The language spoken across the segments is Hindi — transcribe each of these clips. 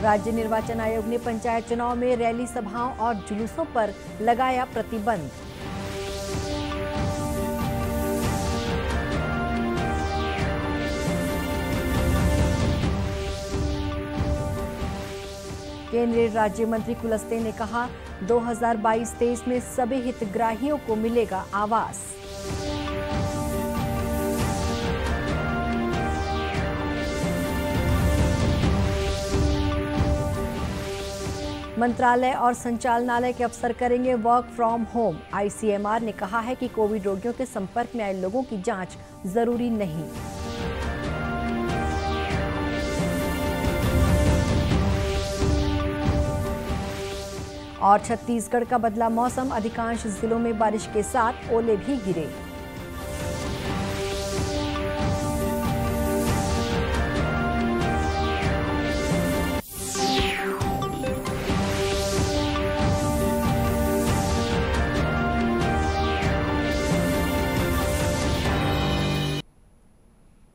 राज्य निर्वाचन आयोग ने पंचायत चुनाव में रैली सभाओं और जुलूसों पर लगाया प्रतिबंध। केंद्रीय राज्य मंत्री कुलस्ते ने कहा 2022-23 में सभी हितग्राहियों को मिलेगा आवास। मंत्रालय और संचालनालय के अफसर करेंगे वर्क फ्रॉम होम। आईसीएमआर ने कहा है कि कोविड रोगियों के संपर्क में आए लोगों की जांच जरूरी नहीं। और छत्तीसगढ़ का बदला मौसम, अधिकांश जिलों में बारिश के साथ ओले भी गिरे।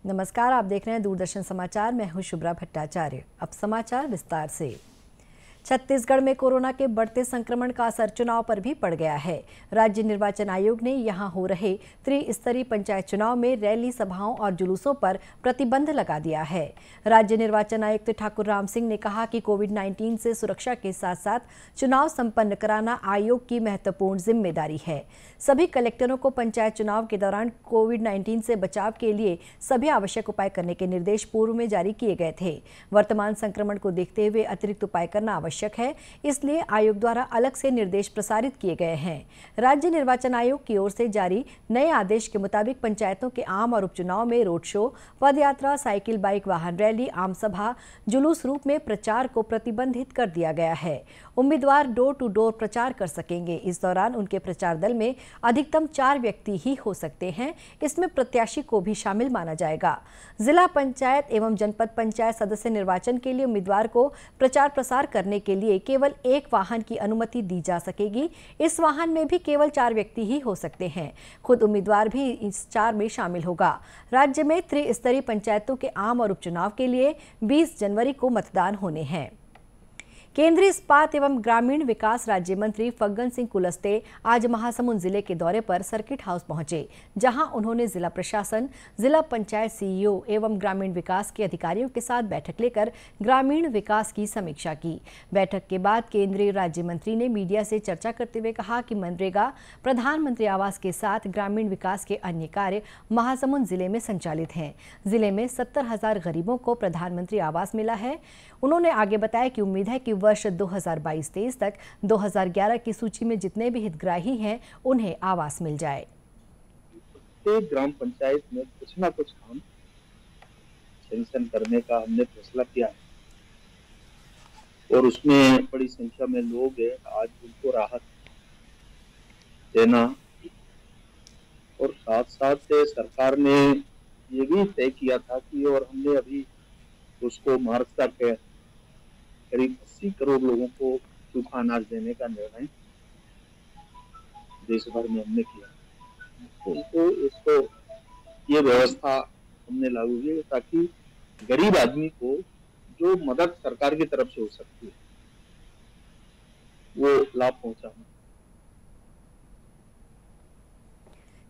नमस्कार, आप देख रहे हैं दूरदर्शन समाचार। मैं हूं शुभ्रा भट्टाचार्य। अब समाचार विस्तार से। छत्तीसगढ़ में कोरोना के बढ़ते संक्रमण का असर चुनाव पर भी पड़ गया है। राज्य निर्वाचन आयोग ने यहां हो रहे त्रिस्तरीय पंचायत चुनाव में रैली सभाओं और जुलूसों पर प्रतिबंध लगा दिया है। राज्य निर्वाचन आयुक्त ठाकुर राम सिंह ने कहा कि कोविड-19 से सुरक्षा के साथ साथ चुनाव संपन्न कराना आयोग की महत्वपूर्ण जिम्मेदारी है। सभी कलेक्टरों को पंचायत चुनाव के दौरान कोविड-19 से बचाव के लिए सभी आवश्यक उपाय करने के निर्देश पूर्व में जारी किए गए थे। वर्तमान संक्रमण को देखते हुए अतिरिक्त उपाय करना आवश्यक है, इसलिए आयोग द्वारा अलग से निर्देश प्रसारित किए गए हैं। राज्य निर्वाचन आयोग की ओर से जारी नए आदेश के मुताबिक पंचायतों के आम और उपचुनाव में रोड शो, पदयात्रा, साइकिल, बाइक वाहन रैली, आम सभा, जुलूस रूप में प्रचार को प्रतिबंधित कर दिया गया है। उम्मीदवार डोर टू डोर प्रचार कर सकेंगे। इस दौरान उनके प्रचार दल में अधिकतम 4 व्यक्ति ही हो सकते हैं। इसमें प्रत्याशी को भी शामिल माना जाएगा। जिला पंचायत एवं जनपद पंचायत सदस्य निर्वाचन के लिए उम्मीदवार को प्रचार प्रसार करने के लिए केवल 1 वाहन की अनुमति दी जा सकेगी। इस वाहन में भी केवल 4 व्यक्ति ही हो सकते हैं। खुद उम्मीदवार भी इस 4 में शामिल होगा। राज्य में त्रिस्तरीय पंचायतों के आम और उपचुनाव के लिए 20 जनवरी को मतदान होने हैं। केंद्रीय इस्पात एवं ग्रामीण विकास राज्य मंत्री फग्गन सिंह कुलस्ते आज महासमुंद जिले के दौरे पर सर्किट हाउस पहुंचे, जहां उन्होंने जिला प्रशासन, जिला पंचायत सीईओ एवं ग्रामीण विकास के अधिकारियों के साथ बैठक लेकर ग्रामीण विकास की समीक्षा की। बैठक के बाद केंद्रीय राज्य मंत्री ने मीडिया से चर्चा करते हुए कहा कि मनरेगा, प्रधानमंत्री आवास के साथ ग्रामीण विकास के अन्य कार्य महासमुंद जिले में संचालित हैं। जिले में 70,000 गरीबों को प्रधानमंत्री आवास मिला है। उन्होंने आगे बताया कि उम्मीद है कि वर्ष 2022-23 तक 2011 की सूची में जितने भी हितग्राही हैं उन्हें आवास मिल जाए। ग्राम पंचायत में कुछ ना कुछ काम सैंक्शन करने का हमने फैसला किया है और उसमें बड़ी संख्या में लोग हैं। आज उनको राहत देना और साथ साथ सरकार ने ये भी तय किया था कि और हमने अभी उसको मार्च तक करीब 80 करोड़ लोगों को सूखा अनाज देने का निर्णय देश भर में हमने किया। तो इसको ये व्यवस्था हमने लागू की ताकि गरीब आदमी को जो मदद सरकार की तरफ से हो सकती है वो लाभ पहुंचाना।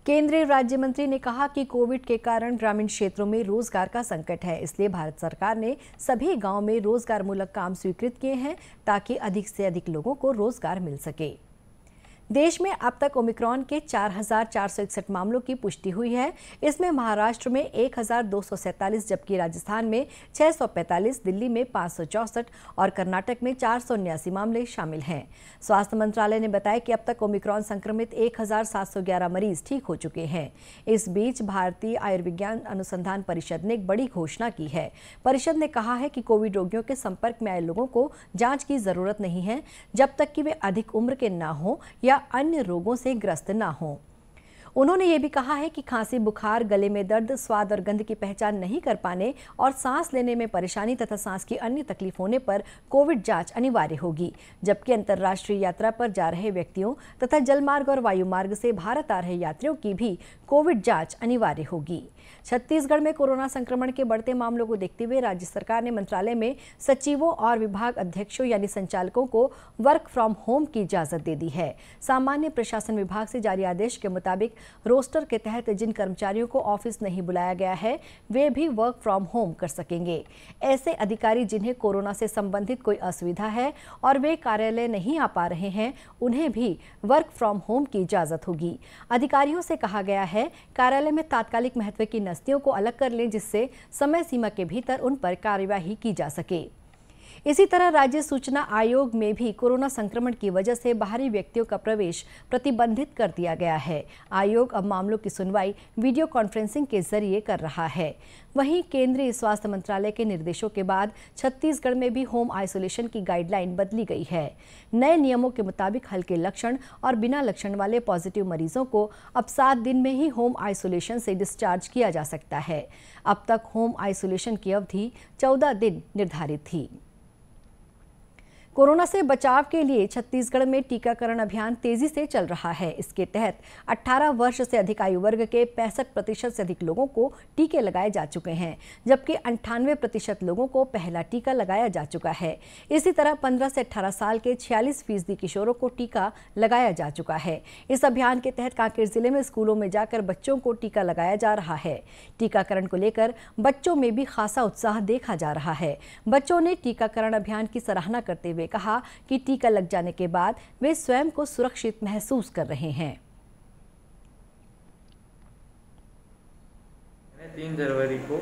केंद्रीय राज्य मंत्री ने कहा कि कोविड के कारण ग्रामीण क्षेत्रों में रोजगार का संकट है, इसलिए भारत सरकार ने सभी गांव में रोजगार मूलक काम स्वीकृत किए हैं ताकि अधिक से अधिक लोगों को रोजगार मिल सके। देश में अब तक ओमिक्रॉन के 4,461 मामलों की पुष्टि हुई है। इसमें महाराष्ट्र में 1,247 जबकि राजस्थान में 645, दिल्ली में 564 और कर्नाटक में 479 मामले शामिल हैं। स्वास्थ्य मंत्रालय ने बताया कि अब तक ओमिक्रॉन संक्रमित 1,711 मरीज ठीक हो चुके हैं। इस बीच भारतीय आयुर्विज्ञान अनुसंधान परिषद ने एक बड़ी घोषणा की है। परिषद ने कहा है कि कोविड रोगियों के संपर्क में आए लोगों को जांच की जरूरत नहीं है जब तक कि वे अधिक उम्र के न हों या अन्य रोगों से ग्रस्त न हों। उन्होंने ये भी कहा है कि खांसी, बुखार, गले में दर्द, स्वाद और गंध की पहचान नहीं कर पाने और सांस लेने में परेशानी तथा सांस की अन्य तकलीफ होने पर कोविड जांच अनिवार्य होगी, जबकि अंतर्राष्ट्रीय यात्रा पर जा रहे व्यक्तियों तथा जलमार्ग और वायुमार्ग से भारत आ रहे यात्रियों की भी कोविड जांच अनिवार्य होगी। छत्तीसगढ़ में कोरोना संक्रमण के बढ़ते मामलों को देखते हुए राज्य सरकार ने मंत्रालय में सचिवों और विभाग अध्यक्षों यानी संचालकों को वर्क फ्रॉम होम की इजाजत दे दी है। सामान्य प्रशासन विभाग से जारी आदेश के मुताबिक रोस्टर के तहत जिन कर्मचारियों को ऑफिस नहीं बुलाया गया है वे भी वर्क फ्रॉम होम कर सकेंगे। ऐसे अधिकारी जिन्हें कोरोना से संबंधित कोई असुविधा है और वे कार्यालय नहीं आ पा रहे हैं, उन्हें भी वर्क फ्रॉम होम की इजाजत होगी। अधिकारियों से कहा गया है कार्यालय में तात्कालिक महत्व की नस्तियों को अलग कर लें, जिससे समय सीमा के भीतर उन पर कार्यवाही की जा सके। इसी तरह राज्य सूचना आयोग में भी कोरोना संक्रमण की वजह से बाहरी व्यक्तियों का प्रवेश प्रतिबंधित कर दिया गया है। आयोग अब मामलों की सुनवाई वीडियो कॉन्फ्रेंसिंग के जरिए कर रहा है। वहीं केंद्रीय स्वास्थ्य मंत्रालय के निर्देशों के बाद छत्तीसगढ़ में भी होम आइसोलेशन की गाइडलाइन बदली गई है। नए नियमों के मुताबिक हल्के लक्षण और बिना लक्षण वाले पॉजिटिव मरीजों को अब 7 दिन में ही होम आइसोलेशन से डिस्चार्ज किया जा सकता है। अब तक होम आइसोलेशन की अवधि 14 दिन निर्धारित थी। कोरोना से बचाव के लिए छत्तीसगढ़ में टीकाकरण अभियान तेजी से चल रहा है। इसके तहत 18 वर्ष से अधिक आयु वर्ग के 65% से अधिक लोगों को टीके लगाए जा चुके हैं, जबकि 98% लोगों को पहला टीका लगाया जा चुका है। इसी तरह 15 से 18 साल के 46% किशोरों को टीका लगाया जा चुका है। इस अभियान के तहत कांकेर जिले में स्कूलों में जाकर बच्चों को टीका लगाया जा रहा है। टीकाकरण को लेकर बच्चों में भी खासा उत्साह देखा जा रहा है। बच्चों ने टीकाकरण अभियान की सराहना करते हुए कहा कि टीका लग जाने के बाद वे स्वयं को सुरक्षित महसूस कर रहे हैं। 3 जनवरी को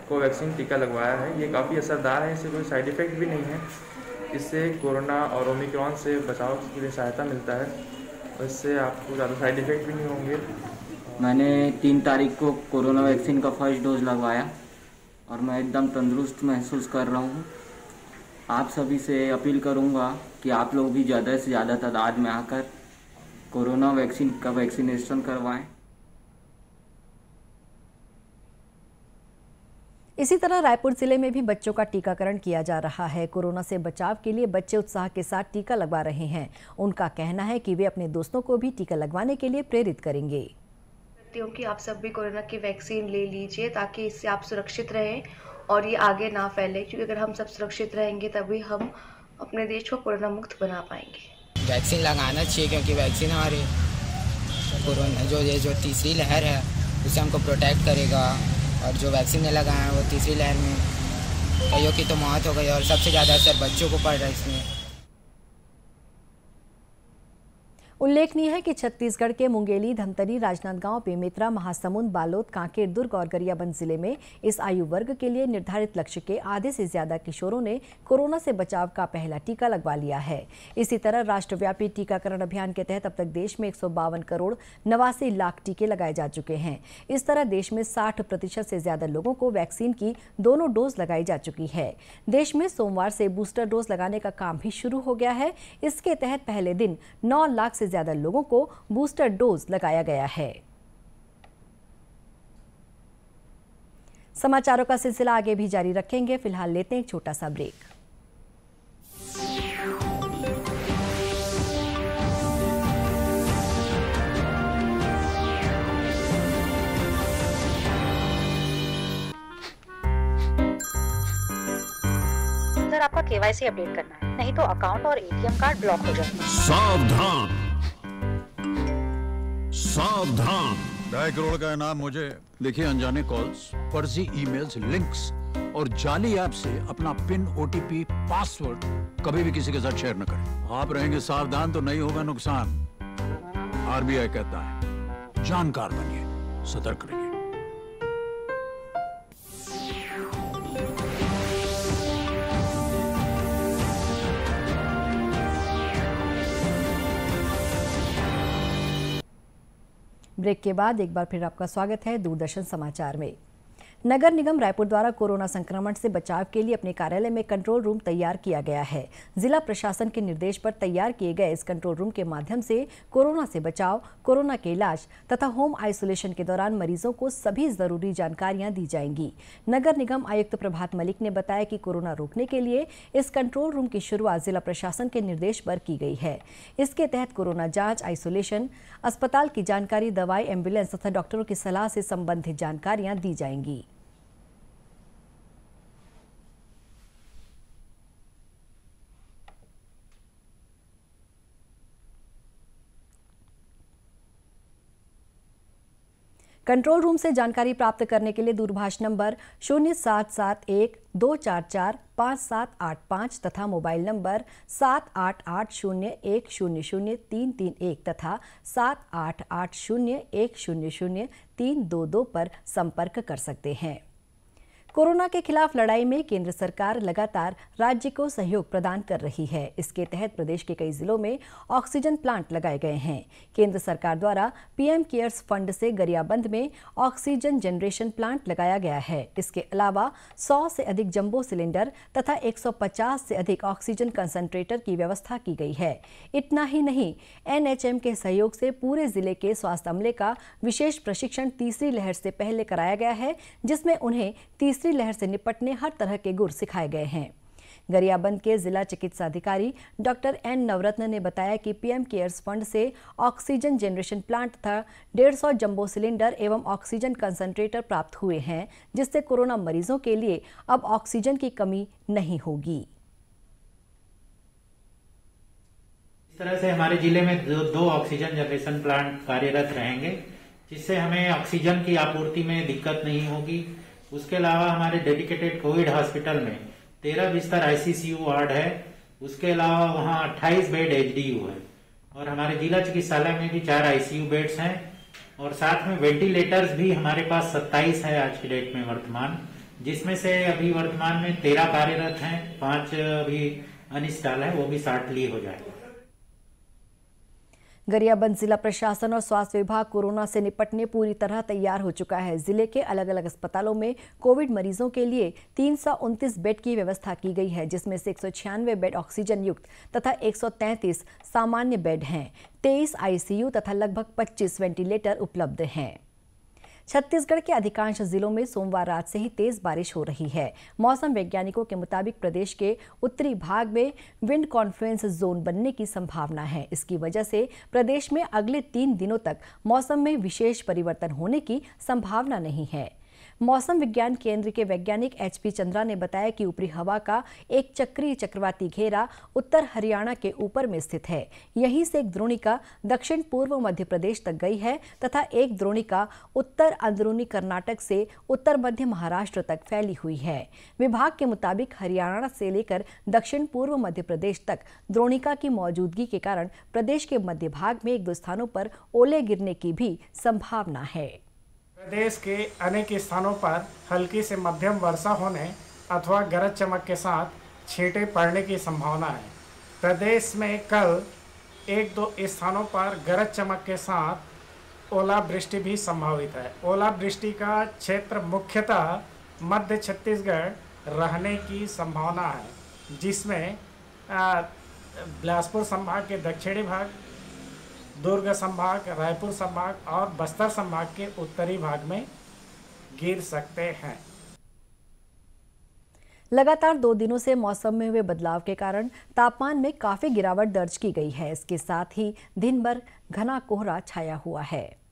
कोवैक्सीन टीका लगवाया है। ये काफ़ी असरदार है, इससे कोई साइड इफ़ेक्ट भी नहीं है। इससे कोरोना और ओमिक्रॉन से बचाव के लिए सहायता मिलता है और इससे आपको ज़्यादा साइड इफ़ेक्ट भी नहीं होंगे। मैंने 3 तारीख को कोरोना वैक्सीन का फर्स्ट डोज लगवाया और मैं एकदम तंदुरुस्त महसूस कर रहा हूँ। आप सभी से अपील करूंगा कि आप लोग भी ज़्यादा से ज़्यादा तादाद में आकर कोरोना वैक्सीन का वैक्सीनेशन करवाएं। इसी तरह रायपुर जिले में भी बच्चों का टीकाकरण किया जा रहा है। कोरोना से बचाव के लिए बच्चे उत्साह के साथ टीका लगवा रहे हैं। उनका कहना है कि वे अपने दोस्तों को भी टीका लगवाने के लिए प्रेरित करेंगे। कि आप सब भी कोरोना की वैक्सीन ले लीजिए ताकि इससे आप सुरक्षित रहें और ये आगे ना फैले, क्योंकि अगर हम सब सुरक्षित रहेंगे तभी हम अपने देश को कोरोना मुक्त बना पाएंगे। वैक्सीन लगाना चाहिए क्योंकि वैक्सीन हमारे कोरोना जो तीसरी लहर है उससे हमको प्रोटेक्ट करेगा, और जो वैक्सीन नहीं लगाए हैं वो तीसरी लहर में कईयों की तो मौत हो गई और सबसे ज़्यादा असर बच्चों को पड़ रहा है इसमें। उल्लेखनीय है कि छत्तीसगढ़ के मुंगेली, धमतरी, राजनांदगांव, बेमेतरा, महासमुंद, बालोद, कांकेर, दुर्ग और गरियाबंद जिले में इस आयु वर्ग के लिए निर्धारित लक्ष्य के आधे से ज्यादा किशोरों ने कोरोना से बचाव का पहला टीका लगवा लिया है। इसी तरह राष्ट्रव्यापी टीकाकरण अभियान के तहत अब तक देश में 152 करोड़ 89 लाख टीके लगाए जा चुके हैं। इस तरह देश में 60% से ज्यादा लोगों को वैक्सीन की दोनों डोज लगाई जा चुकी है। देश में सोमवार से बूस्टर डोज लगाने का काम भी शुरू हो गया है। इसके तहत पहले दिन 9 लाख से ज्यादा लोगों को बूस्टर डोज लगाया गया है। समाचारों का सिलसिला आगे भी जारी रखेंगे। फिलहाल लेते हैं एक छोटा सा ब्रेक। सर, आपका केवाईसी अपडेट करना है, नहीं तो अकाउंट और एटीएम कार्ड ब्लॉक हो जाएगा। सावधान सावधान। 2.5 करोड़ का इनाम मुझे। देखिए, अनजाने कॉल्स, फर्जी ईमेल्स, लिंक्स और जाली ऐप से अपना पिन, ओटीपी, पासवर्ड कभी भी किसी के साथ शेयर न करें। आप रहेंगे सावधान तो नहीं होगा नुकसान। आरबीआई कहता है, जानकार बनिए, सतर्क रहिए। ब्रेक के बाद एक बार फिर आपका स्वागत है दूरदर्शन समाचार में। नगर निगम रायपुर द्वारा कोरोना संक्रमण से बचाव के लिए अपने कार्यालय में कंट्रोल रूम तैयार किया गया है। जिला प्रशासन के निर्देश पर तैयार किए गए इस कंट्रोल रूम के माध्यम से कोरोना से बचाव, कोरोना के इलाज तथा होम आइसोलेशन के दौरान मरीजों को सभी जरूरी जानकारियां दी जाएंगी। नगर निगम आयुक्त प्रभात मलिक ने बताया कि कोरोना रोकने के लिए इस कंट्रोल रूम की शुरुआत जिला प्रशासन के निर्देश पर की गई है। इसके तहत कोरोना जाँच, आइसोलेशन, अस्पताल की जानकारी, दवाई, एम्बुलेंस तथा डॉक्टरों की सलाह से संबंधित जानकारियां दी जाएंगी। कंट्रोल रूम से जानकारी प्राप्त करने के लिए दूरभाष नंबर 0771-244-5785 तथा मोबाइल नंबर 7880100331 तथा 7880100322 पर संपर्क कर सकते हैं। कोरोना के खिलाफ लड़ाई में केंद्र सरकार लगातार राज्य को सहयोग प्रदान कर रही है। इसके तहत प्रदेश के कई जिलों में ऑक्सीजन प्लांट लगाए गए हैं। केंद्र सरकार द्वारा पीएम केयर्स फंड से गरियाबंद में ऑक्सीजन जनरेशन प्लांट लगाया गया है। इसके अलावा 100 से अधिक जंबो सिलेंडर तथा 150 से अधिक ऑक्सीजन कंसंट्रेटर की व्यवस्था की गई है। इतना ही नहीं, एनएचएम के सहयोग से पूरे जिले के स्वास्थ्य अमले का विशेष प्रशिक्षण तीसरी लहर से पहले कराया गया है, जिसमें उन्हें तीसरी लहर से निपटने हर तरह के गुर सिखाए गए हैं। गरियाबंद के जिला चिकित्सा अधिकारी डॉक्टर एन नवरत्न ने बताया कि पीएम केयर्स फंड से ऑक्सीजन जनरेशन प्लांट तथा 150 जंबो सिलेंडर एवं ऑक्सीजन कंसंट्रेटर प्राप्त हुए हैं, जिससे कोरोना मरीजों के लिए अब ऑक्सीजन की कमी नहीं होगी। इस तरह से हमारे जिले में दो ऑक्सीजन जनरेशन प्लांट कार्यरत रहेंगे, जिससे हमें ऑक्सीजन की आपूर्ति में दिक्कत नहीं होगी। उसके अलावा हमारे डेडिकेटेड कोविड हॉस्पिटल में 13 बिस्तर आईसीसीयू वार्ड है। उसके अलावा वहाँ 28 बेड एचडीयू है और हमारे जिला चिकित्सालय में भी 4 आईसीयू बेड्स हैं और साथ में वेंटिलेटर्स भी हमारे पास 27 है आज की डेट में वर्तमान, जिसमें से अभी वर्तमान में 13 कार्यरत हैं, 5 अभी अनिस्टॉल है, वो भी 60 ली हो जाएगा। गरियाबंद जिला प्रशासन और स्वास्थ्य विभाग कोरोना से निपटने पूरी तरह तैयार हो चुका है। जिले के अलग अलग अस्पतालों में कोविड मरीजों के लिए 329 बेड की व्यवस्था की गई है, जिसमें से 196 बेड ऑक्सीजन युक्त तथा 133 सामान्य बेड हैं। 23 आईसीयू तथा लगभग 25 वेंटिलेटर उपलब्ध हैं। छत्तीसगढ़ के अधिकांश जिलों में सोमवार रात से ही तेज बारिश हो रही है। मौसम वैज्ञानिकों के मुताबिक प्रदेश के उत्तरी भाग में विंड कॉन्फ्लुएंस जोन बनने की संभावना है। इसकी वजह से प्रदेश में अगले 3 दिनों तक मौसम में विशेष परिवर्तन होने की संभावना नहीं है। मौसम विज्ञान केंद्र के वैज्ञानिक एचपी चंद्रा ने बताया कि ऊपरी हवा का एक चक्रीय चक्रवाती घेरा उत्तर हरियाणा के ऊपर में स्थित है। यहीं से एक द्रोणिका दक्षिण पूर्व मध्य प्रदेश तक गई है तथा एक द्रोणिका उत्तर अंदरूनी कर्नाटक से उत्तर मध्य महाराष्ट्र तक फैली हुई है। विभाग के मुताबिक हरियाणा से लेकर दक्षिण पूर्व मध्य प्रदेश तक द्रोणिका की मौजूदगी के कारण प्रदेश के मध्य भाग में 1-2 स्थानों पर ओले गिरने की भी संभावना है। प्रदेश के अनेक स्थानों पर हल्की से मध्यम वर्षा होने अथवा गरज चमक के साथ छींटे पड़ने की संभावना है। प्रदेश में कल 1-2 स्थानों पर गरज चमक के साथ ओलावृष्टि भी संभावित है। ओलावृष्टि का क्षेत्र मुख्यतः मध्य छत्तीसगढ़ रहने की संभावना है, जिसमें बिलासपुर संभाग के दक्षिणी भाग, दुर्ग संभाग, रायपुर संभाग और बस्तर संभाग के उत्तरी भाग में गिर सकते हैं। लगातार 2 दिनों से मौसम में हुए बदलाव के कारण तापमान में काफी गिरावट दर्ज की गई है। इसके साथ ही दिन भर घना कोहरा छाया हुआ है।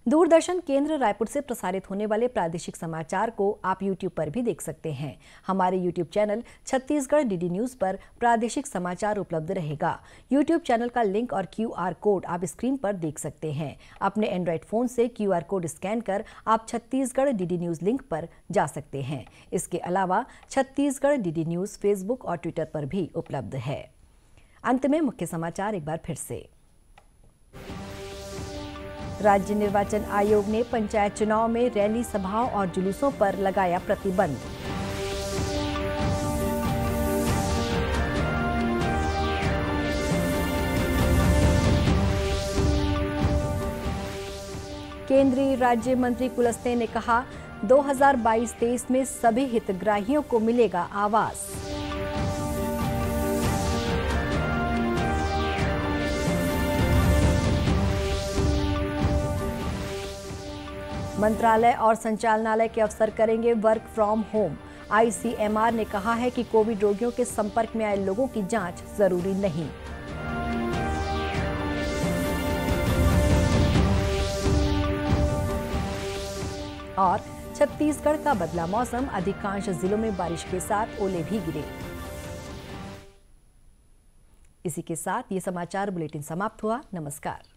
दूरदर्शन केंद्र रायपुर से प्रसारित होने वाले प्रादेशिक समाचार को आप YouTube पर भी देख सकते हैं। हमारे YouTube channel Chhattisgarh DD news पर प्रादेशिक समाचार उपलब्ध रहेगा। YouTube चैनल का लिंक और QR कोड आप स्क्रीन पर देख सकते हैं। अपने एंड्रॉइड फोन से QR कोड स्कैन कर आप छत्तीसगढ़ डीडी न्यूज लिंक पर जा सकते हैं। इसके अलावा छत्तीसगढ़ डीडी न्यूज फेसबुक और ट्विटर पर भी उपलब्ध है। अंत में मुख्य समाचार एक बार फिर से। राज्य निर्वाचन आयोग ने पंचायत चुनाव में रैली, सभाओं और जुलूसों पर लगाया प्रतिबंध। केंद्रीय राज्य मंत्री कुलस्ते ने कहा, 2022-23 में सभी हितग्राहियों को मिलेगा आवास। मंत्रालय और संचालनालय के अफसर करेंगे वर्क फ्रॉम होम। ICMR ने कहा है कि कोविड रोगियों के संपर्क में आए लोगों की जांच जरूरी नहीं। और छत्तीसगढ़ का बदला मौसम, अधिकांश जिलों में बारिश के साथ ओले भी गिरे। इसी के साथ ये समाचार बुलेटिन समाप्त हुआ। नमस्कार।